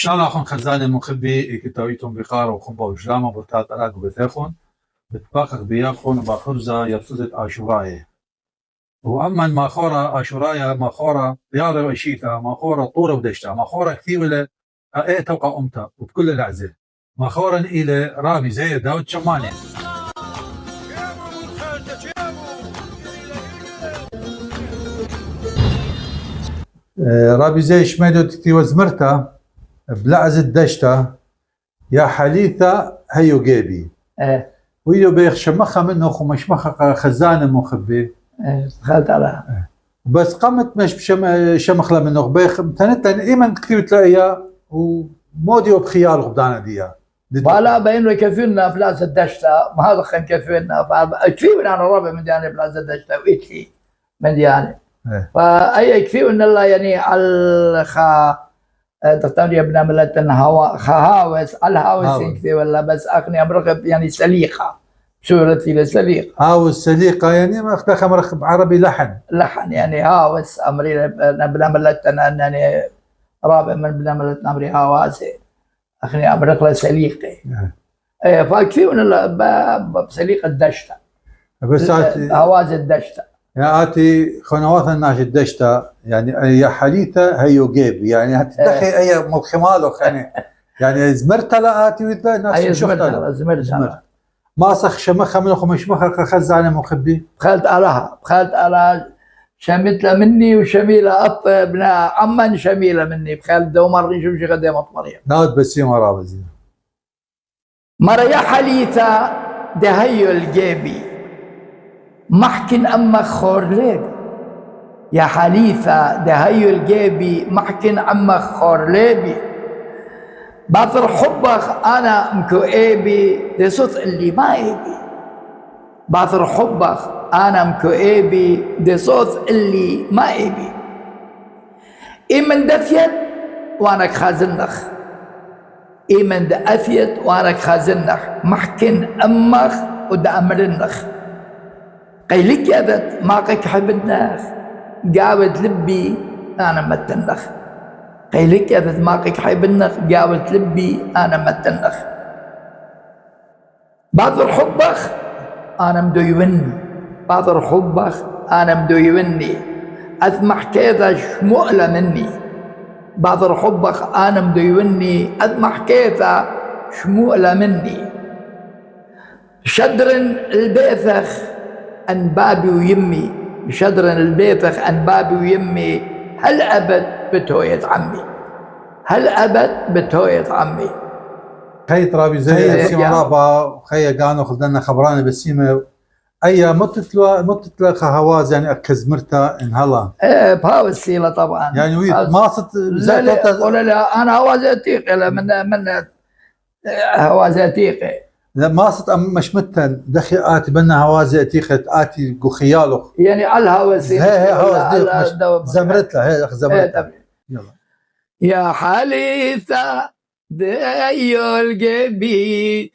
شلون اخون خزانه مخبي كتاويتهم بقاره وخنبه وجلامه بوتات الاق وبثاخون بتفاقق بياخون وباخرزه يرتزت اشورايه واما ماخوره اشورايه ماخوره رياضه وشيتا ماخوره طوره ودشتا ماخوره كثير له ايه توقع امتا وبكل العزه ماخوره الى رامي زي داود شماني رابي زي شميدو تكتي وزمرتا بلعز الدشتا يا حليثة هيو جيبي ويو بيخ شمخة منه ومشمخة خزانة مخبي دخلت على بس قامت مش شمخلة منه بيخ تنتن ايمن كثير تلاقيها ومودي وبخيال غبدانا ديها ولا بينه يكفينا بلاز الدشتا ما هذا خن كفينا كثير انا رابع من دياني بلاز الدشتا ويكفي من دياني فأي يكفي ان الله يعني على دكتور ابن ملتنا هاوس الهاوس يكفي ولا بس اخني امرغب يعني سليقه سورتي لسليقه هاوس سليقه يعني ما اختها مرغب عربي لحن يعني هاوس امري ابن ملتنا انني رابع من ابن ملتنا امري هاواسي اخني امرغ سليقه فيكفي ان الله بسليقه الدشتا بس هواز الدشتا يا آتي خنوات الناس الدشتا يعني يا حديثة هيو جيب يعني هتدخي أي مخمالك يعني زمرت لا آتي وذا ناس زمرت ما صخ شمخة منه خمشمخة خزانة مخبي بخلت على شميلة مني وشميلة أب ابن عمان شميلة مني بخلت دومرني شو شي قديمة مريم ناد بسيمة رابزي مرة يا حليثة ده هيو الجيبي محكن أما خورليب يا حليفة ده هيو الجيبي محكن أما خورليبي باثر حبك أنا مكوئيبي دي صوت اللي ما إيبي باثر حبك أنا مكوئيبي دي صوت اللي ما إيبي إيمن دفيت وأنا خازنخ إيمن دفيت وأنا خازنخ محكن أمخ ودا أمرنخ قيلك يا ما قيك حب الناس قاوت لبي أنا متنخ قيلك يا ما قيك حب الناس قاوت لبي أنا متنخ بعض حبك أنا مدويوني بعض حبك أنا مدويوني أسمح كذا شمؤلة مني بعض حبك أنا مدويوني أسمح كذا شمؤلة مني شدر البيثخ أن بابي ويمي شدر البيثخ أن بابي ويمي هل أبد بتوية عمي هل أبد بتوية عمي خي ترابي زي سيما رابا خي قانو خلدنا خبراني بسيمة أي متتلو خهواز يعني أكزمرتا إن هلا بهاو السيلة طبعا يعني ويت ماصت لا أنا هوازاتيقي من هوازاتيقي لا ما صت مش متن دخي آتي بنا هوازي أتيخت آتي قخيالو يعني على الهوازي هي هواز زمرت له هي زمرت يلا يا حليثة ديو الجبي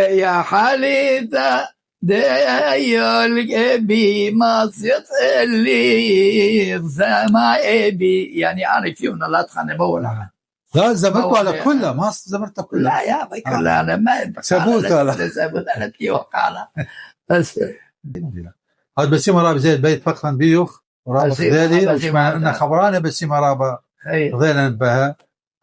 يا حليثة ديو الجبي ما صيت اللي سماعي يعني أنا فينا لا تخاني بولا لا زمرته على كله ما زمرته كله لا يا أخي كله أنا ما سبوته أنا تي وقالة بس هذا بسيمة رابا زي البيت فقطا بيوخ ورابا خذالي وش معنى أنه خبرانة بسيمة رابا خذينا بها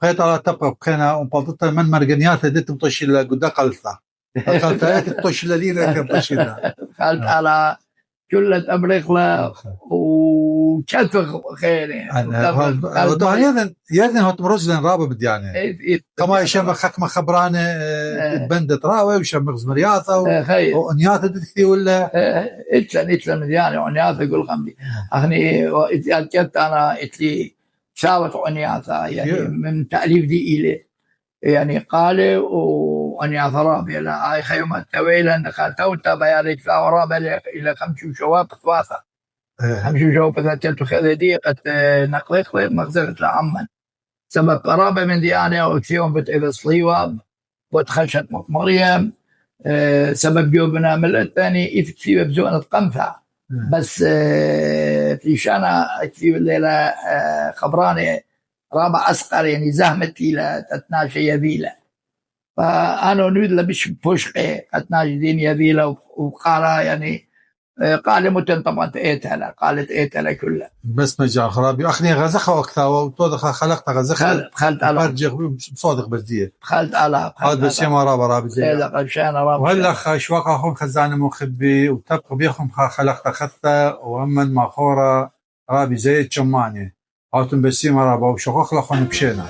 خيط على تبقى بخينا ومبالطة من مرقنيات ديت مطش قد قلثة قلثة تطش للينا كمطش لها خالت على كلة أمريكا وكثر خير يذن هو تمرزن رابا بديانه كما يشم خكمة خبرانة بندت راوي ويشم زمرياثة وأنياثة تكثي ولا إتلن مديانة وأنياثة يقول خمدي أخني كنت أنا إتلي شاوت أنياثة يعني من تأليف دي إلي يعني قال وأنياثة رابع لا أي خيمة التويلة نخاتوتا بياريك فلا رابع إلى 5 شواب ثواثة 5 شواب ثلاثة خذ قد نقلق مغزرة لعمان سبب قرابة من ديانة وكثيرهم بتئذ صليوة وتخشت مريم سبب جوبنا من الثاني يفتي بزونة قنفة بس في شانا في الليلة خبراني رابع أسقر يعني زهمتي لتتناشي يذيلة فأنا نريد لبش بوشقي أتناشي دين يذيلة وقارا يعني قال متن طبعا تأتلا قالت أتلا كلها بس مجال خرابي أخني غزخة وقتها وتوضخ خلقت غزخة دخلت على فرجخ بصادق بس دي دخلت على هذا بس يما رابي زي وهلا شواقا خون خزانة مخبي وتبقى بيخم خلقت خطة وأمن ماخورة رابي زي الشماني هاتم بس يما رابا وشخوخ لخون بشينا